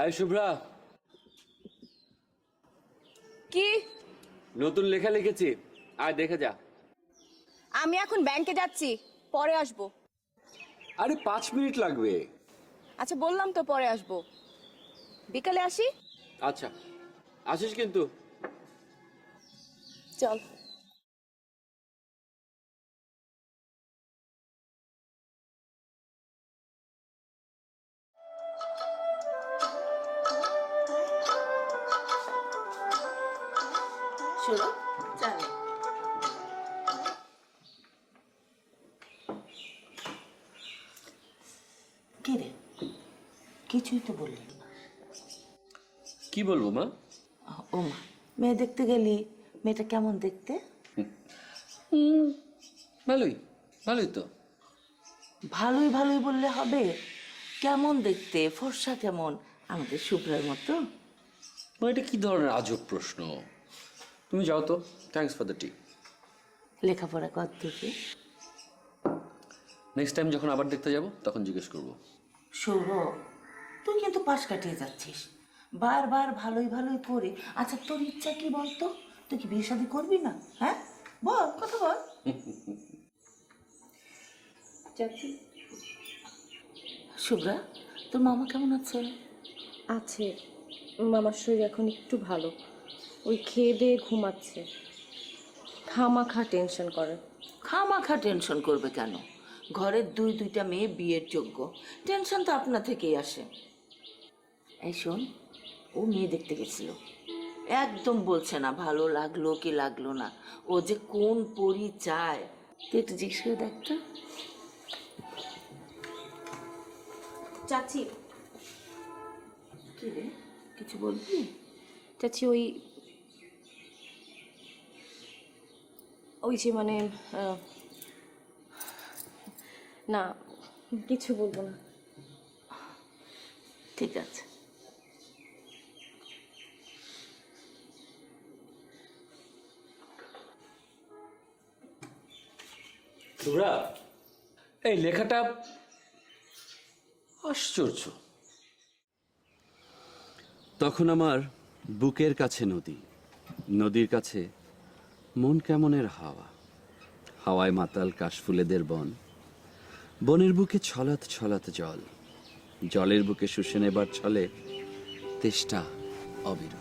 আয় শুভ্রা, কি নতুন লেখা লিখেছি, আয় দেখে যা। আমি এখন ব্যাংকে যাচ্ছি, পরে আসবো। আরে 5 মিনিট লাগবে। আচ্ছা বললাম তো পরে আসবো, বিকালে আসি। আচ্ছা আসিস কিন্তু। চল। শোনো, জানি কি রে, কিছুই তো বললি না। কি বলবো মা? ও মা, মেয়ে দেখতে গেলি, মেয়েটা কেমন দেখতে? ভালোই, ভালোই তো। ভালোই ভালোই বললে হবে, কেমন দেখতে, ফর্সা কেমন, আমাদের শুভ্রার মতো? মা এটা কি ধরনের আজব প্রশ্ন? তুমি যাও তো, থ্যাঙ্কস ফর দ্য টি। লেখাপড়া কত থেকে? নেক্সট টাইম যখন আবার দেখতে যাব তখন জিজ্ঞেস করবো। সৌরভ, তুই কিন্তু পাশ কাটিয়ে যাচ্ছিস বারবার ভালোই ভালোই করে। আচ্ছা তোর ইচ্ছা কি বলতো, তুই কি বিয়ে শাদী করবি না? হ্যাঁ বল, কথা বল। শুভ্রা, তোর মামা কেমন আছে? আছে, মামার শরীর এখন একটু ভালো, ওই খেয়ে দিয়ে ঘুমাচ্ছে। খামাখা টেনশন করে। খামাখা টেনশন করবে কেন? ঘরের দুইটা মেয়ে বিয়ের যোগ্য, টেনশন তো আপনা থেকেই আসে। এই শোন, ও মেয়ে দেখতে গেছিল, একদম বলছে না ভালো লাগলো কি লাগলো না, ও যে কোন পরি চায় তুই একটু জিজ্ঞেস করে দেখতো। চাচি। কি রে, কিছু বলবি? চাচি ওই ওই যে মানে না, কিছু বলবো না। ঠিক আছে। শুভ্রা, এই লেখাটা আশ্চর্য। তখন আমার বুকের কাছে নদী, নদীর কাছে মন কেমনের হাওয়া, হাওয়ায় মাতাল কাশফুলেদের বন, বনের বুকে ছলাৎ ছলাৎ জল, জলের বুকে শুষে নেবার ছলে তেষ্টা অবিরল।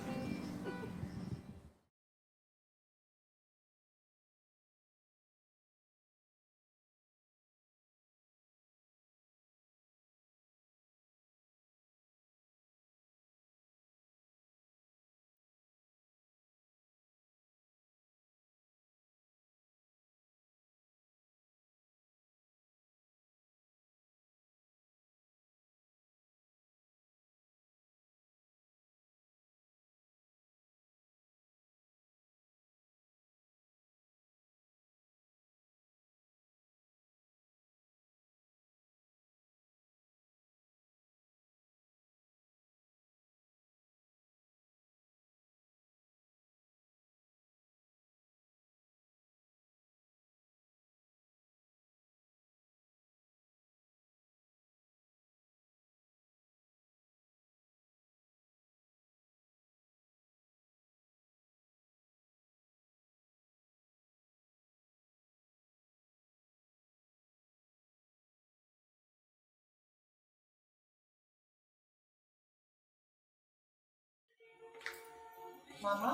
মামা,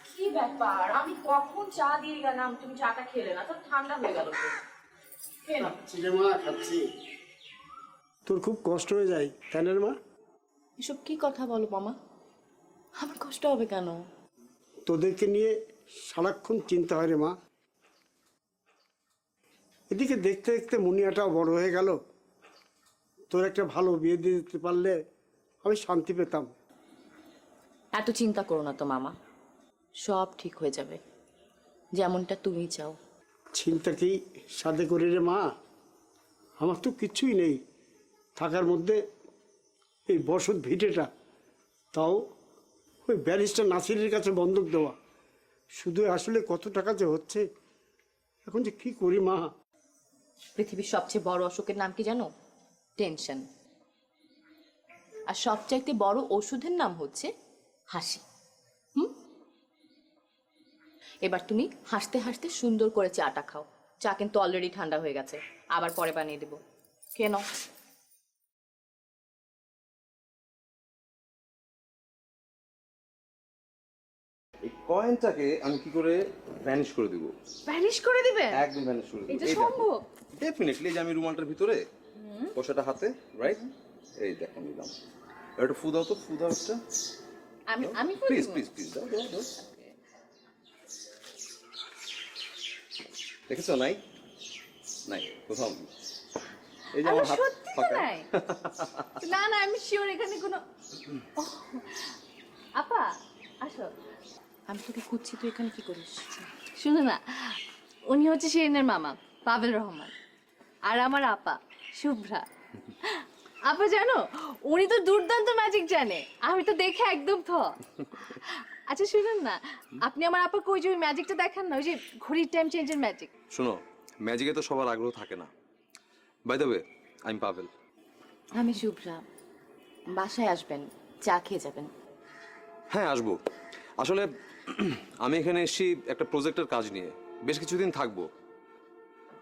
কি ব্যাপার? আমি কখন চা দিয়ে গেলাম, তুমি চাটা খেলে না, তো ঠান্ডা হয়ে গেল তো। খাচ্ছি। তোর খুব কষ্ট হয়ে যায় তাই না রে মা? এসব কি কথা বলো মামা? আমার কষ্ট হবে কেন? তোদেরকে নিয়ে সারাক্ষণ চিন্তা হয় রে মা। এদিকে দেখতে দেখতে মুনিয়াটাও বড় হয়ে গেল, তোর একটা ভালো বিয়ে দিয়ে দিতে পারলে আমি শান্তি পেতাম। এত চিন্তা করো না তো মামা, সব ঠিক হয়ে যাবে, যেমনটা তুমি চাও। চিন্তা কি সাথে করি রে মা? আমার তো কিচ্ছুই নেই থাকার মধ্যে, এই বসত ভিটেটা তাও ওই ব্যারিস্টার নাসিরের কাছে বন্ধক দেওয়া, শুধু আসলে কত টাকা যে হচ্ছে, এখন যে কি করি মা। পৃথিবীর সবচেয়ে বড় অসুখের নাম কি জানো? টেনশন। আর সবচাইতে বড় ওষুধের নাম হচ্ছে হাসি। এবার তুমি হাসতে হাসতে সুন্দর করে চাটা খাও। চা কিন্তু অলরেডি ঠান্ডা হয়ে গেছে, আবার পরে বানিয়ে দেবো। কেন? এই কয়েনটাকে আমি কি করে ভ্যানিশ করে দিব? ভ্যানিশ করে দিবেন? একদম ভ্যানিশ করে দিব। এটা সম্ভব? ডেফিনেটলি। যে আমি রুমালটার ভিতরে পয়সাটা হাতে, রাইট? এই দেখো নিলাম। একটা ফু দাও তো, ফু দাও একটা। আমি প্লিজ প্লিজ প্লিজ দাও দাও দাও। দেখেছো? নাই নাই কোথাও নেই। এই যে আমার হাত ফাঁকা। না না, আমি শিওর এখানে কোনো। আপা আসো। আমি তোকে খুঁজছি, তুই এখানে কি করিস? শুনো না, উনি হচ্ছে শিরিনের মামা পাভেল রহমান, আর আমার আপা শুভ্রা। আপা জানো, উনি তো দুর্দান্ত ম্যাজিক জানে, আমি তো দেখে একদম থ। আচ্ছা শুনুন না, আপনি আমার আপা কই যে ওই ম্যাজিকটা দেখান না, ওই যে ঘড়ির টাইম চেঞ্জের ম্যাজিক। শোনো, ম্যাজিকে তো সবার আগ্রহ থাকে না। By the way, I am Pavel. আমি শুভ্রা। বাসায় আসবেন, চা খেয়ে যাবেন। হ্যাঁ আসবো। আসলে আমি এখানে এসেছি একটা প্রজেক্টের কাজ নিয়ে, বেশ কিছুদিন থাকবো।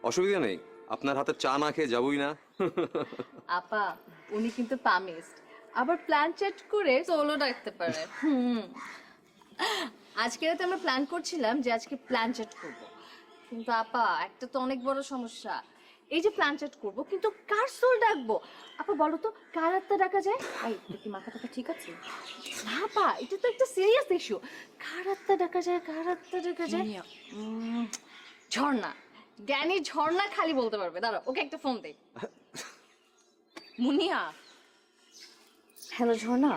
অসুবিধা নেই, আপনার হাতে চা না খেয়ে যাবই না। আপা উনি কিন্তু পামিস্ট, আবার প্ল্যান চেট করে সোলো রাখতে পারে। আজকে রাতে আমরা প্ল্যান করছিলাম যে আজকে প্ল্যান চেট করব, কিন্তু আপা একটা তো অনেক বড় সমস্যা। এই যে প্ল্যান চেট করবো, কিন্তু কার সোল ডাকবো? আপা বলো তো, কার আত্মা ডাকা যায়? এই কি মাথা টাথা ঠিক আছে? না আপা, এটা তো একটা সিরিয়াস ইস্যু। কার আত্মা ডাকা যায়, কার আত্মা ডাকা যায়? ঝর্ণা, জ্ঞানী ঝর্ণা খালি বলতে পারবে। দাঁড়াও, ওকে একটা ফোন দে। মুনিয়া। হ্যালো ঝর্ণা,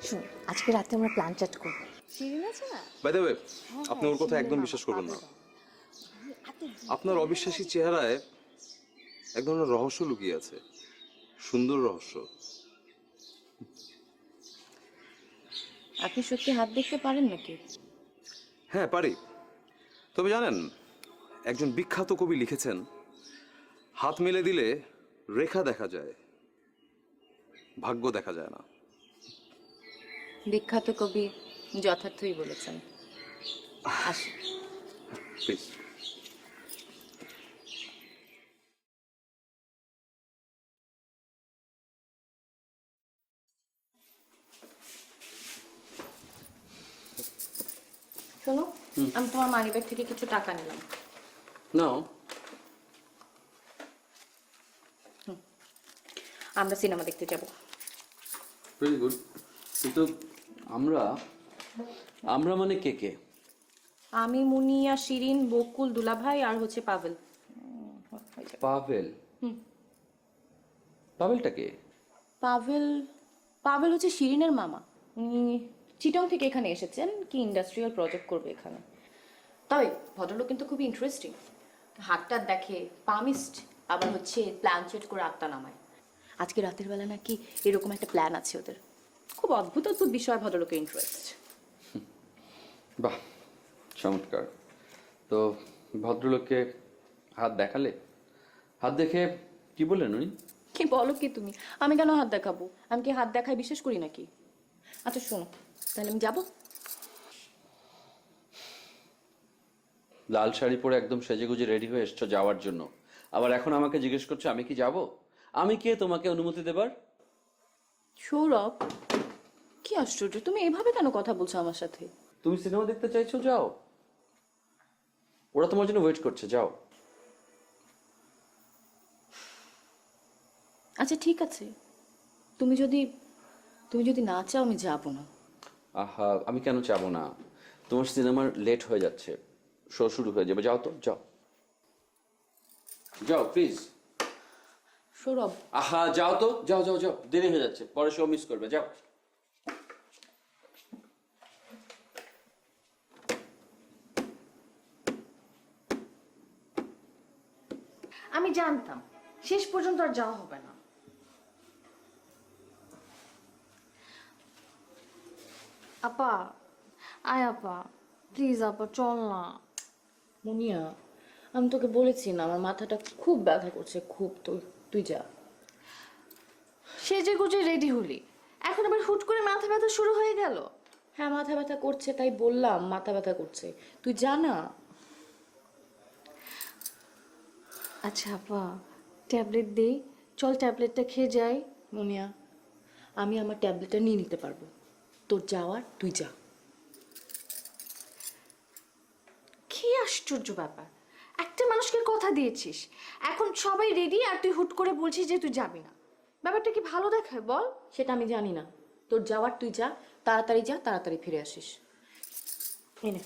শুন আজকে রাতে আমরা প্ল্যান চ্যাট করব। শিরিন আছে না? বাই দ্য ওয়ে, আপনি ওর কথা একদম বিশ্বাস করবেন না। আপনার অবিশ্বাসী চেহারায় এক ধরনের রহস্য লুকিয়ে আছে, সুন্দর রহস্য। আপনি সত্যি হাত দেখতে পারেন নাকি? হ্যাঁ পারি। তবে জানেন, একজন বিখ্যাত কবি লিখেছেন, হাত মেলে দিলে রেখা দেখা যায়, ভাগ্য দেখা যায় না। বিখ্যাত কবি যথার্থই বলেছেন। আসি। প্লিজ। শোনো, আমি তোমার মানিব্যাগ থেকে কিছু টাকা নিলাম। নাও। আমরা সিনেমা দেখতে যাব। Very good. কিন্তু আমরা আমরা মানে কে কে? আমি, মুনিয়া, শিরিন, বকুল, দুলাভাই আর হচ্ছে পাভেল। পাভেল? পাভেলটা কে? পাভেল পাভেল হচ্ছে শিরিনের মামা। উনি চিটং থেকে এখানে এসেছেন, কি ইন্ডাস্ট্রিয়াল প্রজেক্ট করবে এখানে। তবে ভদ্রলোক কিন্তু খুবই ইন্টারেস্টিং। হাতটা দেখে পামিস্ট, আবার হচ্ছে প্ল্যান চেট করে আত্মা নামায়। আজকে রাতের বেলা নাকি এরকম একটা প্ল্যান আছে ওদের। খুব অদ্ভুত অদ্ভুত বিষয় ভদ্রলোকের ইন্টারেস্ট। বাহ, চমৎকার। তো ভদ্রলোককে হাত দেখালে? হাত দেখে কি বললেন উনি? কি বলো কি তুমি? আমি কেন হাত দেখাবো? আমি কি হাত দেখায় বিশ্বাস করি নাকি? আচ্ছা শোনো, তাহলে আমি যাবো। লাল শাড়ি পরে একদম সেজেগুজে রেডি হয়ে এসছো যাওয়ার জন্য, আবার এখন আমাকে জিজ্ঞেস করছো আমি কি যাব? আমি কে তোমাকে অনুমতি দেবার? সৌরভ, কি আশ্চর্য, তুমি এভাবে কেন কথা বলছো আমার সাথে? তুমি সিনেমা দেখতে চাইছো, যাও। ওরা তোমার জন্য ওয়েট করছে, যাও। আচ্ছা ঠিক আছে, তুমি যদি না চাও আমি যাবো না। আহা, আমি কেন চাবো না? তোমার সিনেমার লেট হয়ে যাচ্ছে, শো শুরু হয়ে যাবে, যাও তো, যাও যাও প্লিজ। সৌরভ, আহা যাও তো, যাও যাও যাও, দেরি হয়ে যাচ্ছে, পরে শো মিস করবে, যাও। আমি জানতাম শেষ পর্যন্ত আর যাওয়া হবে না। আপা, আয় আপা, প্লিজ আপা চল না। মুনিয়া, আমি তোকে বলেছি না আমার মাথাটা খুব ব্যথা করছে, খুব। তুই যা। সেজে গুজে রেডি হলি, এখন আবার হুট করে মাথা ব্যথা শুরু হয়ে গেল। হ্যাঁ মাথা ব্যথা করছে, তাই বললাম মাথা ব্যথা করছে। তুই জানা। আচ্ছা আপা, ট্যাবলেট দেই, চল ট্যাবলেটটা খেয়ে যাই। মুনিয়া, আমি আমার ট্যাবলেটটা নিয়ে নিতে পারবো, তোর যাওয়ার তুই যা। কি আশ্চর্য ব্যাপার, একটা মানুষকে কথা দিয়েছিস, এখন সবাই রেডি আর তুই হুট করে বলছিস যে তুই যাবি না। ব্যাপারটা কি ভালো দেখায় বল? সেটা আমি জানি না, তোর যাওয়ার তুই যা, তাড়াতাড়ি যা, তাড়াতাড়ি ফিরে আসিস। এনে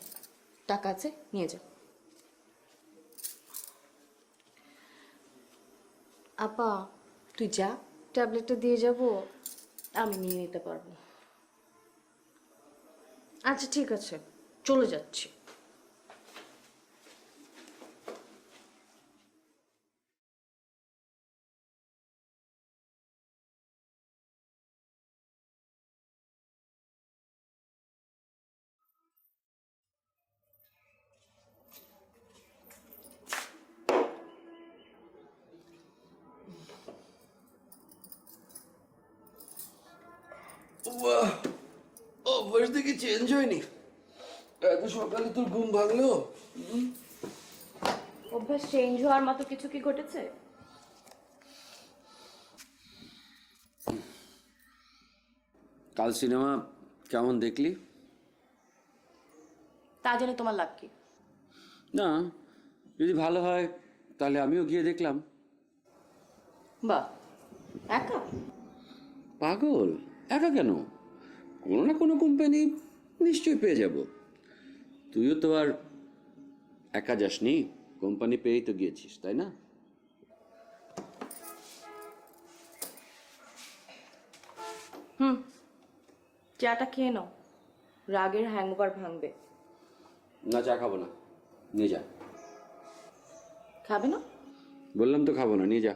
টাকা আছে, নিয়ে যা। আপা, তুই যা, ট্যাবলেটটা দিয়ে যাব। আমি নিয়ে নিতে পারবো। আচ্ছা ঠিক আছে, চলে যাচ্ছি। বাহ, অভ্যাস দেখি চেঞ্জ হয়নি। এত সকালে তোর ঘুম ভাঙলো? অভ্যাস চেঞ্জ হওয়ার মতো কিছু কি ঘটেছে? কাল সিনেমা কেমন দেখলি? তা জেনে তোমার লাভ কি? না, যদি ভালো হয় তাহলে আমিও গিয়ে দেখলাম। বাহ, একা? পাগল, একা কেন? কোনো না কোনো কোম্পানি নিশ্চয়ই পেয়ে যাব। তুইও তো আর একা যাসনি, কোম্পানি পেয়েই তো গিয়েছিস, তাই না? চাটা খেয়ে নাও, রাগের হ্যাংওভার ভাঙবে। না, চা খাবো না, নিয়ে যা। খাবে না? বললাম তো খাবো না, নিয়ে যা।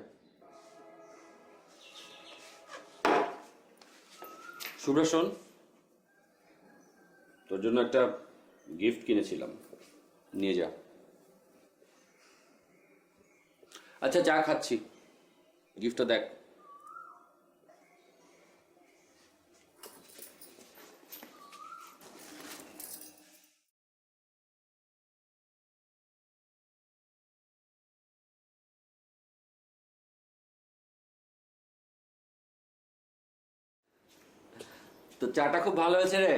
শুভ্রা শোন, তোর জন্য একটা গিফট কিনেছিলাম, নিয়ে যা। আচ্ছা, চা খাচ্ছি, গিফটটা দেখ। তো চাটা খুব ভালো হয়েছে রে।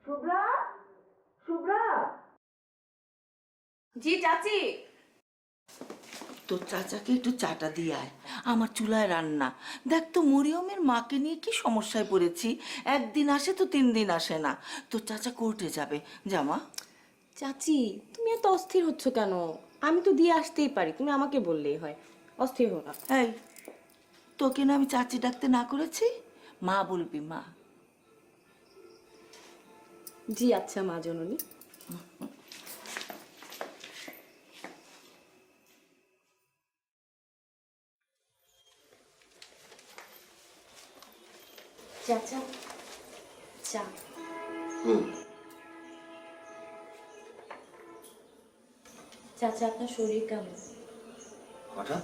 শুভ্রা, শুভ্রা, জি চাচি। তোর চাচাকে একটু চাটা দিয়ে আয়, আমার চুলায় রান্না। দেখ তো মরিয়মের মাকে নিয়ে কি সমস্যায় পড়েছি, একদিন আসে তো 3 দিন আসে না। তোর চাচা কোর্টে যাবে, জামা। চাচি, তুমি এত অস্থির হচ্ছ কেন? আমি তো দিয়ে আসতেই পারি, তুমি আমাকে বললেই হয়, অস্থির হো না। এই, তোকে না আমি চাচি ডাকতে না করেছি? মা বলবি, মা। জি আচ্ছা মা জননী। চাচা, চা। চাচা, আপনার শরীর কেমন? হঠাৎ?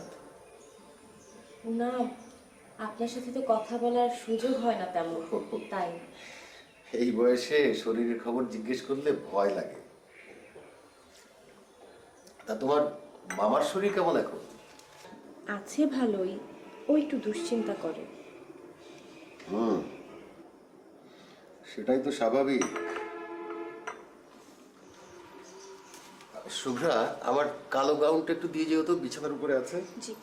না, আপনার সাথে তো কথা বলার সুযোগ হয় না তেমন, তাই। এই বয়সে শরীরের খবর জিজ্ঞেস করলে ভয় লাগে। তা তোমার মামার শরীর কেমন এখন? আছে ভালোই, ও একটু দুশ্চিন্তা করে। সেটাই তো স্বাভাবিক। শুভ্রা, আমার কালো গাউনটা একটু দিয়ে যেও তো, বিছানার উপরে আছে। জি।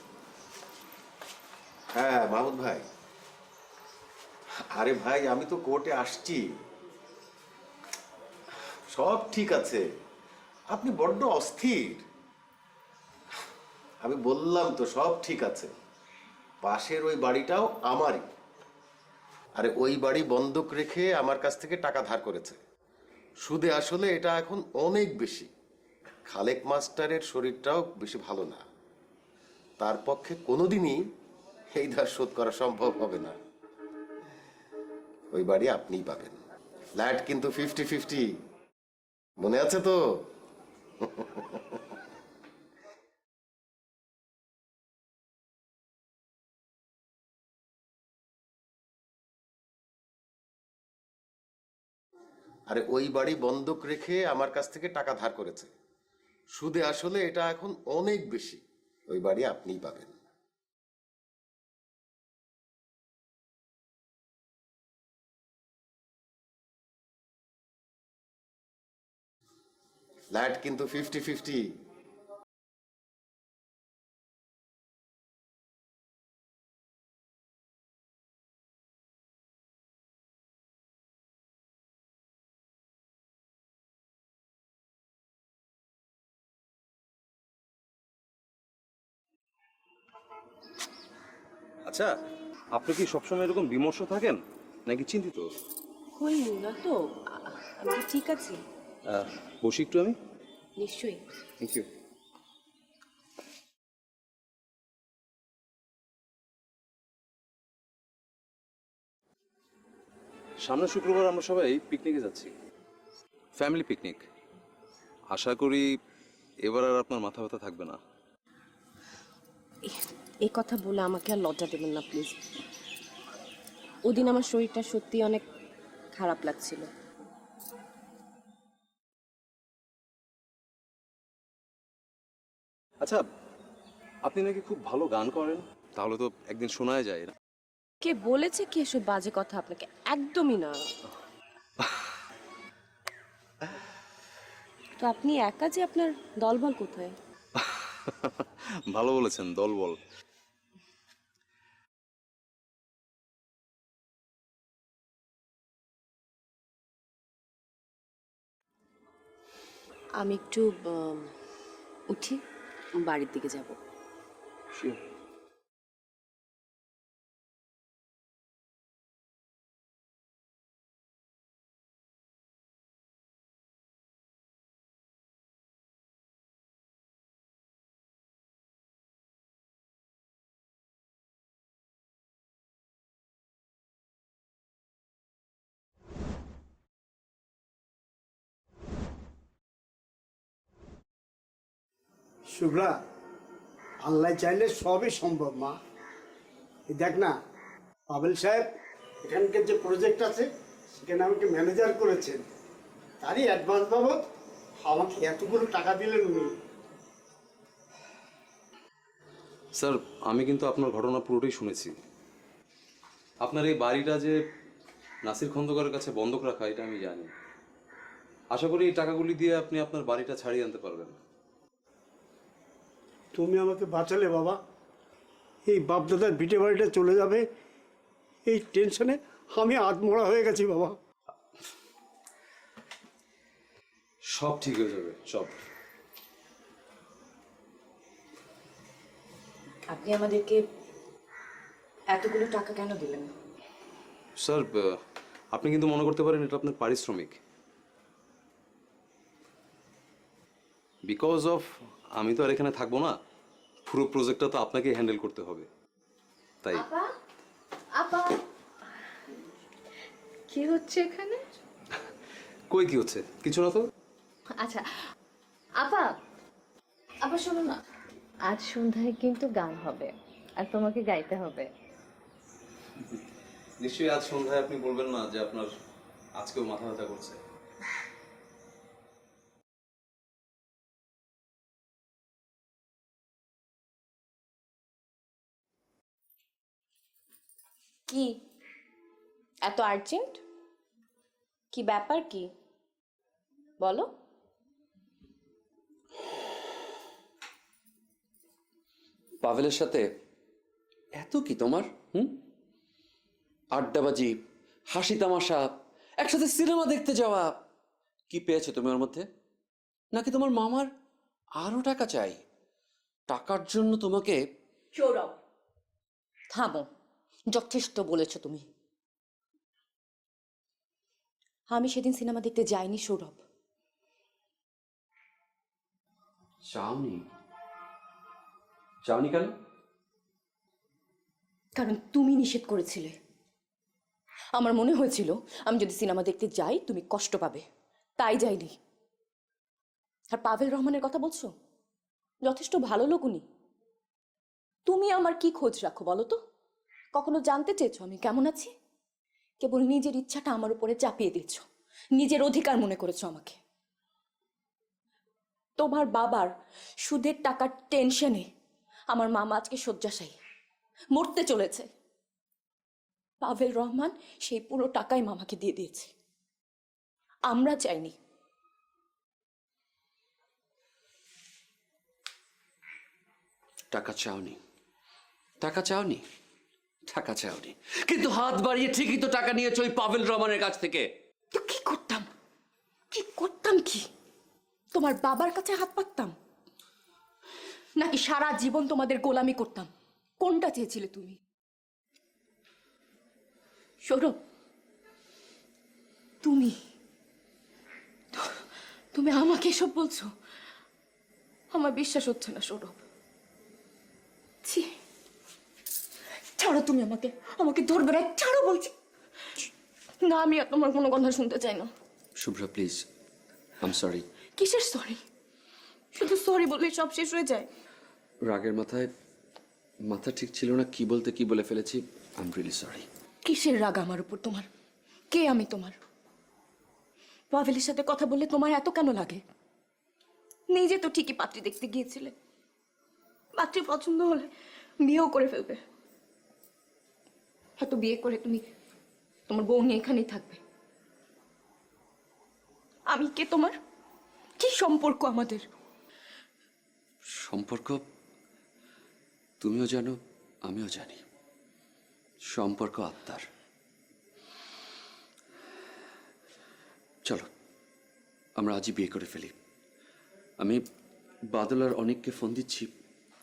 হ্যাঁ মাহমুদ ভাই। আরে ভাই, আমি তো কোর্টে আসছি, সব ঠিক আছে। আপনি বড্ড অস্থির। আমি বললাম তো সব ঠিক আছে। পাশের ওই বাড়িটাও আমারই। আরে ওই বাড়ি বন্ধক রেখে আমার কাছ থেকে টাকা ধার করেছে। সুদে আসলে এটা এখন অনেক বেশি। খালেক মাস্টারের শরীরটাও বেশি ভালো না, তার পক্ষে কোনোদিনই এই ধার শোধ করা সম্ভব হবে না। ওই বাড়ি আপনিই পাবেন। ফ্ল্যাট কিন্তু 50-50, মনে আছে তো? আরে ওই বাড়ি বন্ধক রেখে আমার কাছ থেকে টাকা ধার করেছে। সুদে আসলে এটা এখন অনেক বেশি। ওই বাড়ি আপনিই পাবেন। ফ্ল্যাট কিন্তু 50-50। আচ্ছা, আপনি কি সবসময় এরকম বিমর্ষ থাকেন নাকি চিন্তিত? কই না তো, আমি তো ঠিক আছি। বসি একটু আমি। নিশ্চয়ই। Thank you. সামনের শুক্রবার আমরা সবাই পিকনিকে যাচ্ছি, ফ্যামিলি পিকনিক। আশা করি এবার আর আপনার মাথা ব্যথা থাকবে না। এই কথা বলে আমাকে আর লজ্জা দেবেন না প্লিজ। ওদিন আমার শরীরটা সত্যি অনেক খারাপ লাগছিল। আচ্ছা, আপনি নাকি খুব ভালো গান করেন, তাহলে তো একদিন শোনায় যায় না? কে বলেছে কি এসব বাজে কথা আপনাকে? একদমই না। তো আপনি একা, যে আপনার দলবল কোথায়? ভালো বলেছেন, দলবল। আমি একটু উঠি, বাড়ির দিকে যাব। Sure. শুভ্রা, আল্লাহ চাইলে সবই সম্ভব মা। এই দেখ না, পাবেল সাহেব এখানকার যে প্রজেক্ট আছে সেখানে আমাকে ম্যানেজার করেছেন। তারই অ্যাডভান্স বাবদ আমাকে এতগুলো টাকা দিলেন উনি। স্যার, আমি কিন্তু আপনার ঘটনা পুরোটাই শুনেছি। আপনার এই বাড়িটা যে নাসির খন্দকারের কাছে বন্ধক রাখা, এটা আমি জানি। আশা করি এই টাকাগুলি দিয়ে আপনি আপনার বাড়িটা ছাড়িয়ে আনতে পারবেন। তুমি আমাকে বাঁচালে বাবা। এই বাপদাদার ভিটে বাড়িটা চলে যাবে, এই টেনশনে আমি আধমরা হয়ে গেছি বাবা। সব ঠিক হয়ে যাবে, সব। আপনি আমাদেরকে এতগুলো টাকা কেন দিলেন? স্যার, আপনি কিন্তু মনে করতে পারেন এটা আপনার পারিশ্রমিক। বিকজ অফ আমি তো আর এখানে থাকবো না, পুরো প্রজেক্টটা তো আপনাকেই হ্যান্ডেল করতে হবে, তাই। আপা, আপা, কি হচ্ছে এখানে? কই কি হচ্ছে? কিছু না তো। আচ্ছা, আপা, আপা শোনো না, আজ সন্ধ্যায় কিন্তু গান হবে আর তোমাকে গাইতে হবে। নিশ্চয়ই আজ সন্ধ্যায় আপনি বলবেন না যে আপনার আজকেও মাথা ব্যথা করছে। কি এত আর্জেন্ট? কি ব্যাপার কি বলো? পাভেলের সাথে এত কি তোমার? আড্ডাবাজি, হাসি তামাশা, একসাথে সিনেমা দেখতে যাওয়া। কি পেয়েছো তুমি ওর মধ্যে? নাকি তোমার মামার আরো টাকা চাই? টাকার জন্য তোমাকে? সৌরভ, থামো, যথেষ্ট বলেছো তুমি। আমি সেদিন সিনেমা দেখতে যাইনি সৌরভ। চাওনি? চাওনি কেন? কারণ তুমি নিষেধ করেছিলে। আমার মনে হয়েছিল আমি যদি সিনেমা দেখতে যাই তুমি কষ্ট পাবে, তাই যাইনি। আর পাভেল রহমানের কথা বলছো? যথেষ্ট ভালো লোক উনি। তুমি আমার কি খোঁজ রাখো বলো তো? কখনো জানতে চেয়েছো আমি কেমন আছি? কেবল নিজের ইচ্ছাটা আমার উপরে চাপিয়ে দিচ্ছ, নিজের অধিকার মনে করেছো আমাকে। তোমার বাবার সুদের টাকার টেনশনে আমার মামা আজকে শয্যাশায়ী, মরতে চলেছে। পাভেল রহমান সেই পুরো টাকাই মামাকে দিয়ে দিয়েছে, আমরা চাইনি। টাকা চাওনি, টাকা চাওনি, টাকা চাওনি, কিন্তু হাত বাড়িয়ে ঠিকই তো টাকা নিয়েছো ওই পাভেল রহমানের কাছ থেকে। তো কি করতাম? কি করতাম কি? তোমার বাবার কাছে হাত পাততাম, নাকি সারা জীবন তোমাদের গোলামি করতাম? কোনটা চেয়েছিলে তুমি? সৌরভ, তুমি তুমি আমাকে এসব বলছো? আমার বিশ্বাস হচ্ছে না সৌরভ। ছি, ছাড়ো তুমি আমাকে, আমাকে ধরবে না, ছাড়ো বলছি। না, আমি আর তোমার কোনো কথা শুনতে চাই না। Shubhra please, I am sorry. কিসের সরি? শুধু সরি বললেই সব শেষ হয়ে যায়? রাগের মাথায় মাথা ঠিক ছিল না, কি বলতে কি বলে ফেলেছি। I am really sorry. কিসের রাগ আমার উপর তোমার? কে আমি তোমার? পাভেলের সাথে কথা বললে তোমার এত কেন লাগে? নিজে তো ঠিকই পাত্রী দেখতে গিয়েছিলে, পাত্রী পছন্দ হলে বিয়েও করে ফেলবে। হয়তো বিয়ে করে তুমি তোমার বউ নিয়ে এখানেই থাকবে। আমি কে তোমার? কি সম্পর্ক আমাদের? সম্পর্ক তুমিও জানো, আমিও জানি। সম্পর্ক আত্মার। চলো আমরা আজই বিয়ে করে ফেলি। আমি বাদল আর অনেককে ফোন দিচ্ছি,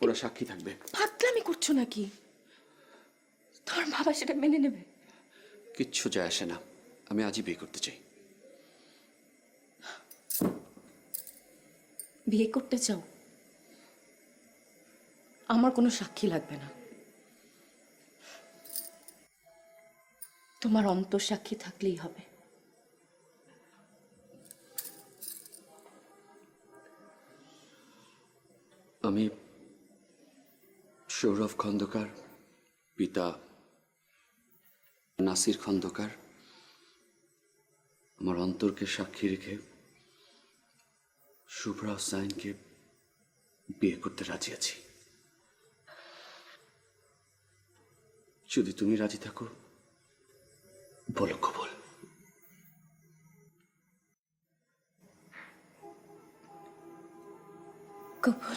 ওরা সাক্ষী থাকবে। ফাতলামি করছো নাকি? তোমার বাবা সেটা মেনে নেবে? কিচ্ছু যায় আসে না, আমি আজই বিয়ে করতে চাই। বিয়ে করতে চাও? আমার কোনো সাক্ষী লাগবে না, তোমার অন্তঃসাক্ষী থাকলেই হবে। আমি সৌরভ খন্দকার, পিতা নাসির খন্দকার, আমার অন্তরকে সাক্ষী রেখে শুভ্রা হোসাইনকে বিয়ে করতে রাজি আছি। যদি তুমি রাজি থাকো বলো কবুল। কবুল।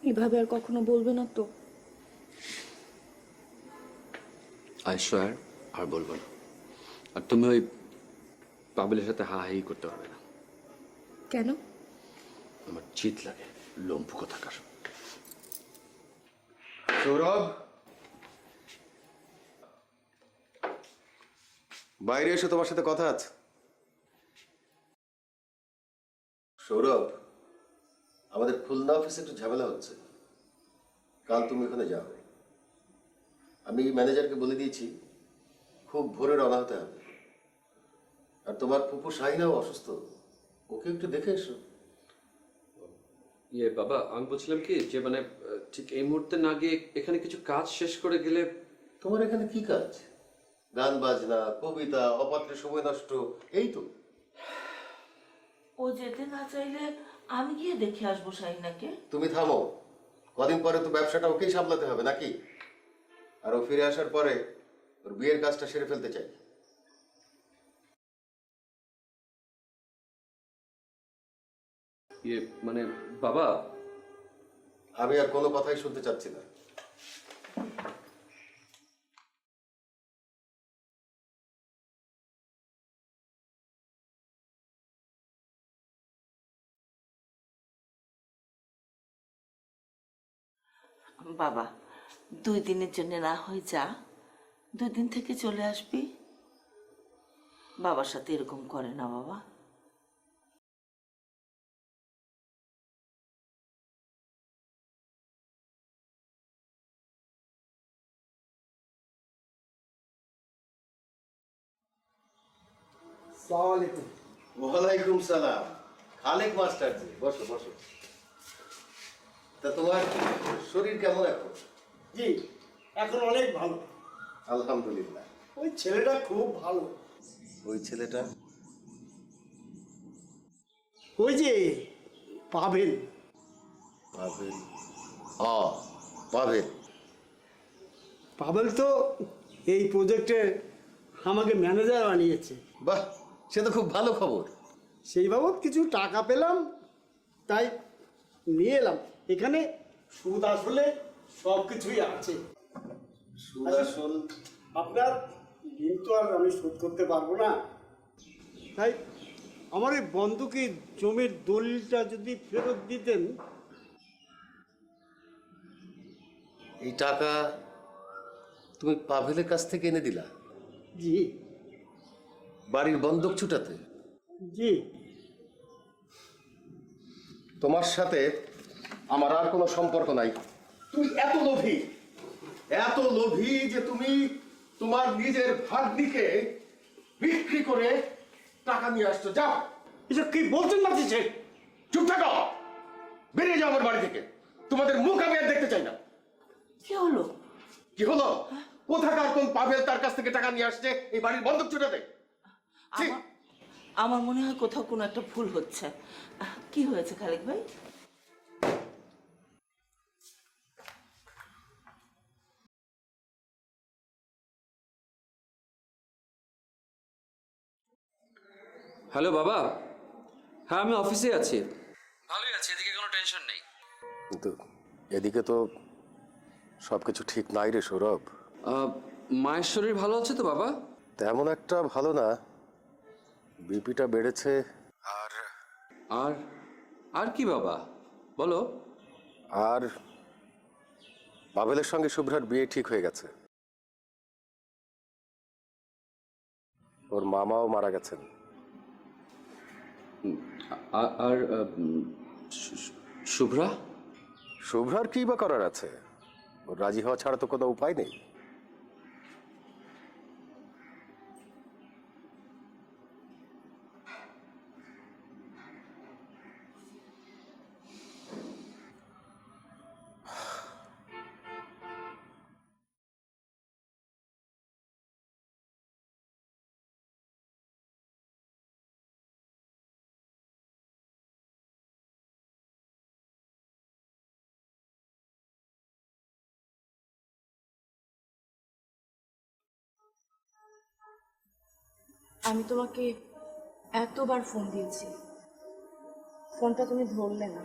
এভাবে আর কখনো বলবে না তো? আই সোয়ার আর বলবো না। আর তুমি ওই পাবেলের সাথে হাই করতে পারবে না। কেন? আমার চিত লাগে, লম্পু কোথাকার। সৌরভ, বাইরে এসে তোমার সাথে কথা আছে। সৌরভ, আমাদের খুলনা অফিসে একটু ঝামেলা হচ্ছে, কাল তুমি ওখানে যাও। আমি ম্যানেজারকে বলে দিয়েছি খুব ভোরে রওনা হতে হবে। আর তোমার ফুপু শাহিনাও অসুস্থ, ওকে একটু দেখে এসো। ইয়ে বাবা, আমি বলছিলাম কি যে মানে ঠিক এই মুহূর্তে না গিয়ে এখানে কিছু কাজ শেষ করে গেলে। তোমার এখানে কি কাজ? গান বাজনা, কবিতা, অপাত্রে সময় নষ্ট, এই তো। ও যেতে না চাইলে আমি গিয়ে দেখে আসবো শাহিনাকে। তুমি থামো, কদিন পরে তো ব্যবসাটা ওকেই সামলাতে হবে নাকি? আর ও ফিরে আসার পরে ওর বিয়ের কাজটা সেরে ফেলতে চাই। ইয়ে মানে বাবা, আমি আর কোনো কথাই শুনতে চাচ্ছি না। বাবা, 2 দিনের জন্য না হয়ে যা, 2 দিন থেকে চলে আসবি। বাবার সাথে এরকম করে না বাবা। আসসালামু আলাইকুম। ওয়ালাইকুম সালাম। খালেক মাস্টার জি, বসো বসো। তা তোমার শরীর কেমন এখন? জি, এখন অনেক ভালো। আলহামদুলিল্লাহ। ওই ছেলেটা খুব ভালো। ওই ছেলেটা? ওই যে পাভেল। পাভেল? পাভেল। পাভেল তো এই প্রজেক্টে আমাকে ম্যানেজার বানিয়েছে। বাহ, সে তো খুব ভালো খবর। সেই বাবদ কিছু টাকা পেলাম, তাই নিয়ে এলাম। এখানে সুদ আসলে সব কিছুই আছে। সুদ আসল? আপনার ঋণ তো আর আমি শোধ করতে পারবো না, তাই আমার এই বন্ধুকে জমির দলিলটা যদি ফেরত দিতেন। এই টাকা তুমি পাভেলের কাছ থেকে এনে দিলা? জি বাড়ির বন্ধক ছুটাতে? জি। তোমার সাথে আমার আর কোনো সম্পর্ক নাই। তুমি এত লোভী, এত লোভী যে তুমি তোমার নিজের ভাগ্নিকে বিক্রি করে টাকা নিয়ে আসছো। যাও। এসব কি বলছেন না যে? চুপ থাকো, বেরিয়ে যাও আমার বাড়ি থেকে। তোমাদের মুখ আমি আর দেখতে চাই না। কি হলো? কি হলো? কোথাকার কোন পাভেল তার কাছ থেকে টাকা নিয়ে আসছে এই বাড়ির বন্ধক ছুটাতে? ছি! আমার মনে হয় কোথাও কোনো একটা ভুল হচ্ছে। কি হয়েছে খালেক ভাই? হ্যালো বাবা, হ্যাঁ আমি অফিসে আছি। ভালোই আছি, এদিকে কোনো টেনশন নেই। কিন্তু এদিকে তো সবকিছু ঠিক নাই রে সৌরভ। মায়ের শরীর ভালো আছে তো বাবা? তেমন একটা ভালো না, বিপিটা বেড়েছে। আর আর আর কি বাবা বলো? আর পাভেলের সঙ্গে শুভ্রার বিয়ে ঠিক হয়ে গেছে। ওর মামাও মারা গেছেন। আর শুভ্রা? শুভ্রার কি বা করার আছে? ওর রাজি হওয়া ছাড়া তো কোনো উপায় নেই। আমি তোমাকে এতবার ফোন দিয়েছি, ফোনটা তুমি ধরলে না।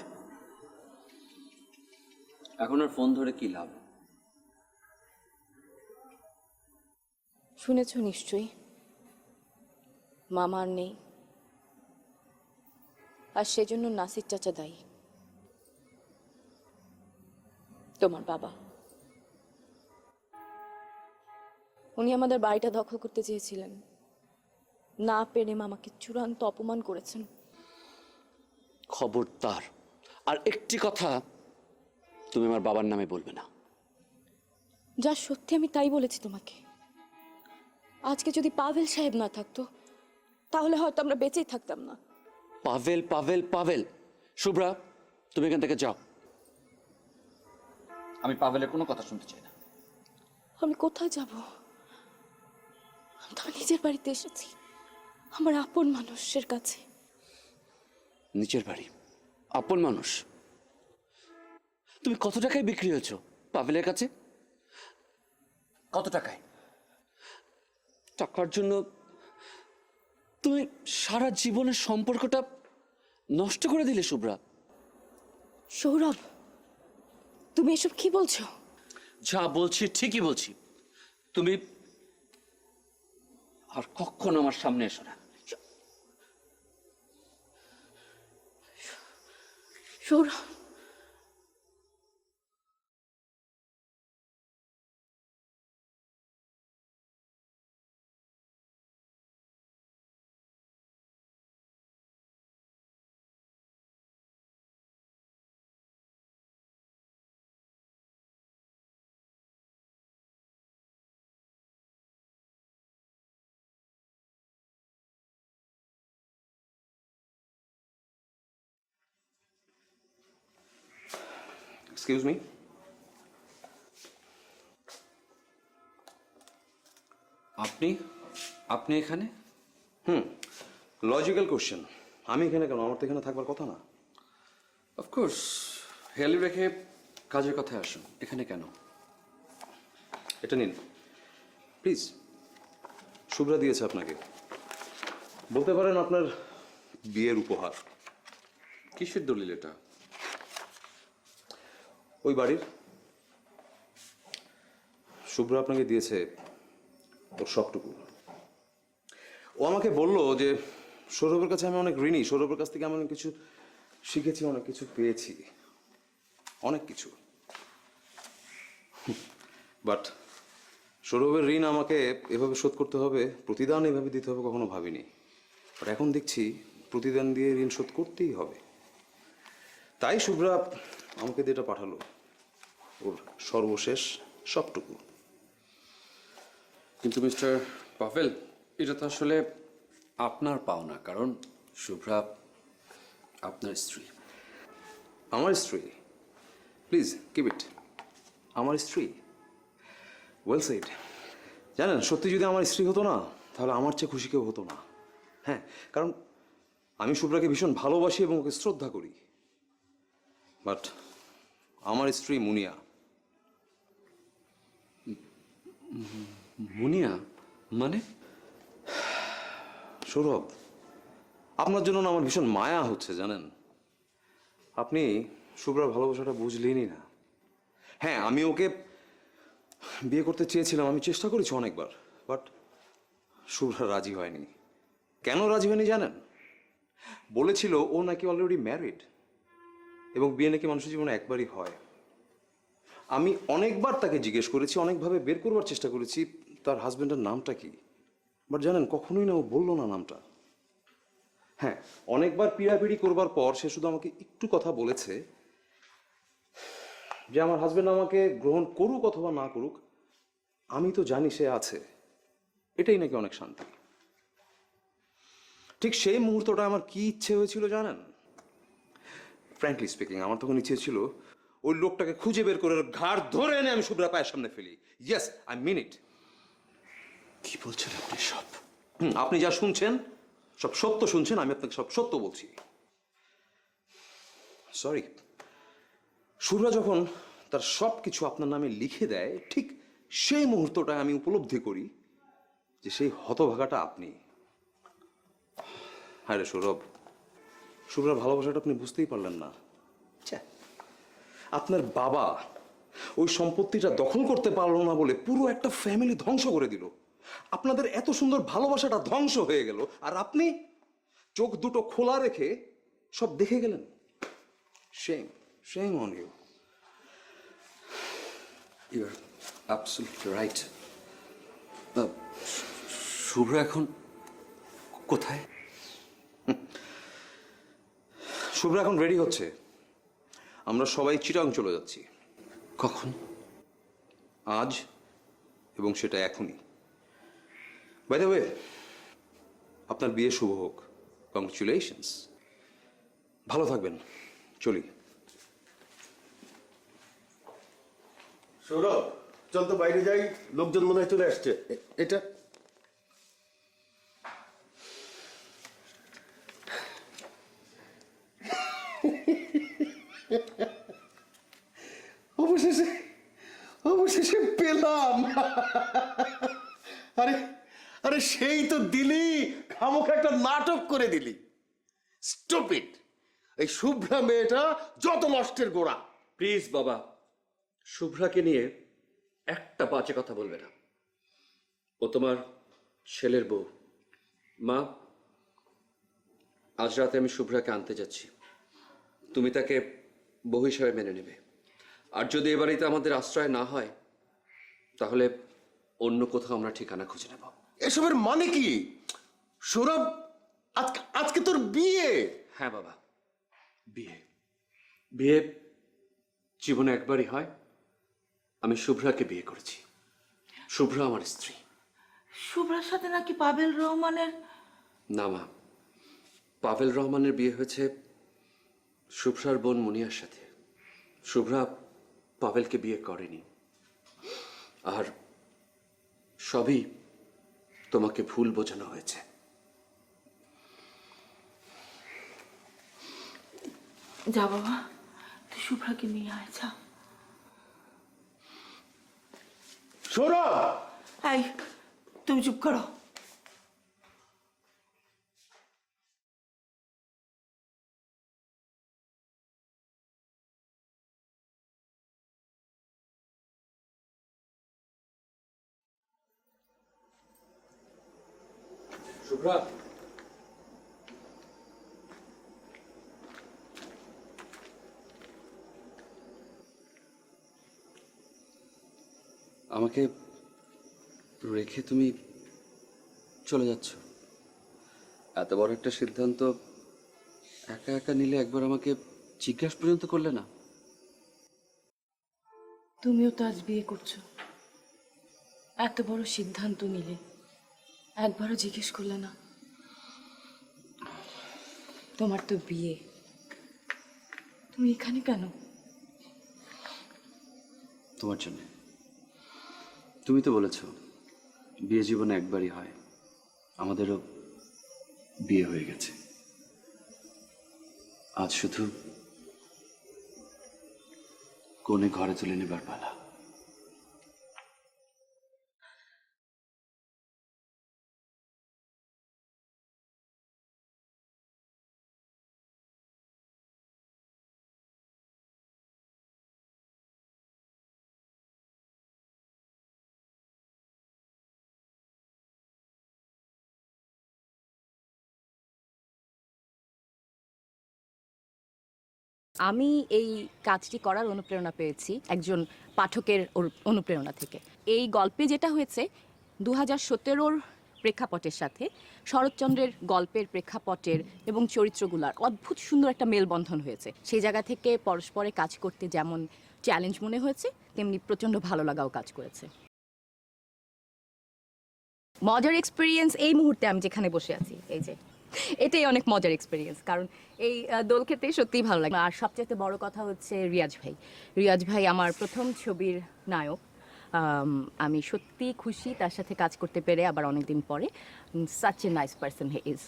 এখন আর ফোন ধরে কি লাভ? শুনেছ নিশ্চয়ই, মামা আর নেই, আর সেজন্য নাসির চাচা দায়ী। তোমার বাবা, উনি আমাদের বাড়িটা দখল করতে চেয়েছিলেন, না পেরে মামাকে চূড়ান্ত অপমান করেছেন। খবরদার আর একটি কথা তুমি আমার বাবার নামে বলবে না। যা সত্যি আমি তাই বলেছি তোমাকে। আজকে যদি পাভেল সাহেব না থাকতো তাহলে হয়তো আমরা বেঁচেই থাকতাম না। পাভেল পাভেল পাভেল, শুভ্রা তুমি এখান থেকে যাও। আমি পাভেলের কোনো কথা শুনতে চাই না। আমি কোথায় যাব? আমি তো আমার নিজের বাড়িতে এসেছি, আমার আপন মানুষের কাছে। নিচের বাড়ি, আপন মানুষ? তুমি কত টাকায় বিক্রি হয়েছো পাভেলের কাছে? কত টাকায়? টাকার জন্য তুমি সারা জীবনের সম্পর্কটা নষ্ট করে দিলে শুভ্রা। সৌরভ, তুমি এসব কি বলছো? যা বলছি ঠিকই বলছি। তুমি আর কখনো আমার সামনে এসো না। সৌরভ, এক্সকিউজ মি, আপনি আপনি এখানে? Logical question. আমি এখানে কেন? আমার তো এখানে থাকবার কথা না। অফকোর্স, হেয়ালি রেখে কাজের কথায় আসুন। এখানে কেন? এটা নিন প্লিজ। শুভ্রা দিয়েছে আপনাকে, বলতে পারেন আপনার বিয়ের উপহার। কিসের দলিল এটা? ওই বাড়ির। শুভ্রা আপনাকে দিয়েছে ওর সবটুকু। ও আমাকে বলল যে সৌরভের কাছে আমি অনেক ঋণী, সৌরভের কাছ থেকে আমি অনেক কিছু শিখেছি, অনেক কিছু পেয়েছি, অনেক কিছু। বাট সৌরভের ঋণ আমাকে এভাবে শোধ করতে হবে, প্রতিদান এভাবে দিতে হবে কখনো ভাবিনি। বাট এখন দেখছি প্রতিদান দিয়ে ঋণ শোধ করতেই হবে। তাই শুভ্রা আমাকে দিয়ে এটা পাঠালো, ওর সর্বশেষ সবটুকু। কিন্তু মিস্টার পাভেল, এটা তো আসলে আপনার পাওনা, কারণ শুভ্রা আপনার স্ত্রী। আমার স্ত্রী? Please keep it. আমার স্ত্রী? Well said. জানেন, সত্যি যদি আমার স্ত্রী হতো না, তাহলে আমার চেয়ে খুশি কেউ হতো না। হ্যাঁ, কারণ আমি শুভ্রাকে ভীষণ ভালোবাসি এবং ওকে শ্রদ্ধা করি। বাট আমার স্ত্রী মুনিয়া। মুনিয়া মানে? সৌরভ, আপনার জন্য না আমার ভীষণ মায়া হচ্ছে জানেন। আপনি শুভ্রার ভালোবাসাটা বুঝলেনই না। হ্যাঁ, আমি ওকে বিয়ে করতে চেয়েছিলাম, আমি চেষ্টা করেছি অনেকবার, বাট শুভ্রা রাজি হয়নি। কেন রাজি হয়নি জানেন? বলেছিল ও নাকি অলরেডি ম্যারিড এবং বিয়ে নাকি মানুষের জীবনে একবারই হয়। আমি অনেকবার তাকে জিজ্ঞেস করেছি, অনেকভাবে বের করবার চেষ্টা করেছি তার হাজবেন্ডের নামটা কি, বাট জানেন কখনোই না ও বললো না নামটা। হ্যাঁ, অনেকবার পিড়াপিড়ি করবার পর সে শুধু আমাকে একটু কথা বলেছে যে আমার হাজবেন্ড আমাকে গ্রহণ করুক অথবা না করুক, আমি তো জানি সে আছে, এটাই নাকি অনেক শান্তি। ঠিক সেই মুহূর্তটা আমার কি ইচ্ছে হয়েছিল জানেন? ফ্র্যাঙ্কলি স্পিকিং, আমার তখন ইচ্ছে ছিল ওই লোকটাকে খুঁজে বের করে ঘাড় ধরে এনে আমি শুভ্রা পায়ের সামনে ফেলি। ইয়েস, আই মিন ইট। কি বলছেন আপনি সব? আপনি যা শুনছেন সব সত্য শুনছেন, আমি আপনাকে সব সত্য বলছি। সরি, শুভ্রা যখন তার সব কিছু আপনার নামে লিখে দেয়, ঠিক সেই মুহূর্তটায় আমি উপলব্ধি করি যে সেই হতভাগাটা আপনি। হ্যাঁ রে সৌরভ, শুভ্রার ভালোবাসাটা আপনি বুঝতেই পারলেন না। ছ্যা, আপনার বাবা ওই সম্পত্তিটা দখল করতে পারলো না বলে পুরো একটা ফ্যামিলি ধ্বংস করে দিল। আপনাদের এত সুন্দর ভালোবাসাটা ধ্বংস হয়ে গেল, আর আপনি চোখ দুটো খোলা রেখে সব দেখে গেলেন। Shame, shame on you. You're absolutely right. Shubhra এখন কোথায়? শুভ্রা এখন রেডি হচ্ছে, আমরা সবাই চিটাং চলে যাচ্ছি। কখন? আজ, এবং সেটা এখনই। বাই দ্য ওয়ে, আপনার বিয়ে শুভ হোক। কংগ্রেচুলেশনস। ভালো থাকবেন, চলি। সৌরভ, চল তো বাইরে যাই, লোকজন মনে হয় চলে আসছে। এটা অবশেষে অবশেষে পেলাম। আরে আরে সেই তো দিলি, খামোখা একটা নাটক করে দিলি। স্টুপিড! এই শুভ্রা মেয়েটা যত নষ্টের গোড়া। প্লিজ বাবা, শুভ্রাকে নিয়ে একটা বাজে কথা বলবে না। ও তোমার ছেলের বউ। মা, আজ রাতে আমি শুভ্রাকে আনতে যাচ্ছি। তুমি তাকে বউ হিসাবে মেনে নেবে। আর যদি এ বাড়িতে আমাদের আশ্রয় না হয়, তাহলে অন্য কোথাও আমরা ঠিকানা খুঁজে নেব। এসবের মানে কি সৌরভ? আজকে আজকে তোর বিয়ে। হ্যাঁ বাবা, বিয়ে। বিয়ে জীবনে একবারই হয়। আমি শুভ্রাকে বিয়ে করেছি। শুভ্রা আমার স্ত্রী। শুভ্রার সাথে নাকি পাবেল রহমানের? না মা, পাভেল রহমানের বিয়ে হয়েছে শুভ্রার বোন মুনিয়ার সাথে। শুভ্রা পাভেলকে বিয়ে করেনি। আর সবই তোমাকে ভুল বোঝানো হয়েছে। যা বাবা, তুই শুভ্রাকে নিয়ে আয়, যা। সৌরভ! এই, তুমি চুপ করো। শুভ্রা, আমাকে রেখে তুমি চলে যাচ্ছ? এত বড় একটা সিদ্ধান্ত একা একা নিলে একবার আমাকে জিজ্ঞাসা পর্যন্ত করলে না? তুমিও তো আজ বিয়ে করছো, এত বড় সিদ্ধান্ত নিলে একবারও জিজ্ঞেস করলে না। তোমার তো বিয়ে, তুমি এখানে কেন? তোমার জন্য। তুমি তো বলেছ বিয়ে জীবনে একবারই হয়। আমাদেরও বিয়ে হয়ে গেছে। আজ শুধু কোণে ঘরে তুলে নেবার পালা। আমি এই কাজটি করার অনুপ্রেরণা পেয়েছি একজন পাঠকের অনুপ্রেরণা থেকে। এই গল্পে যেটা হয়েছে 2017-র প্রেক্ষাপটের সাথে শরৎচন্দ্রের গল্পের প্রেক্ষাপটের এবং চরিত্রগুলার অদ্ভুত সুন্দর একটা মেলবন্ধন হয়েছে। সেই জায়গা থেকে পরস্পরে কাজ করতে যেমন চ্যালেঞ্জ মনে হয়েছে, তেমনি প্রচণ্ড ভালো লাগাও কাজ করেছে। মজার এক্সপিরিয়েন্স এই মুহূর্তে আমি যেখানে বসে আছি, এই যে এটাই অনেক মজার এক্সপিরিয়েন্স, কারণ এই দোল খেতে সত্যিই ভালো লাগে। আর সবচেয়ে বড় কথা হচ্ছে রিয়াজ ভাই। রিয়াজ ভাই আমার প্রথম ছবির নায়ক। আমি সত্যি খুশি তার সাথে কাজ করতে পেরে, আবার অনেকদিন পরে। Such a nice person he is.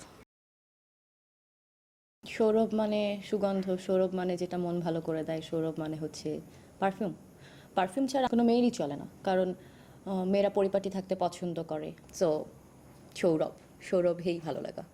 Sourav মানে সুগন্ধ, সৌরভ মানে যেটা মন ভালো করে দেয়, সৌরভ মানে হচ্ছে পারফিউম। পারফিউম ছাড়া কোনো মেয়েরই চলে না, কারণ মেয়েরা পরিপাটি থাকতে পছন্দ করে। সো সৌরভেই ভালো লাগা।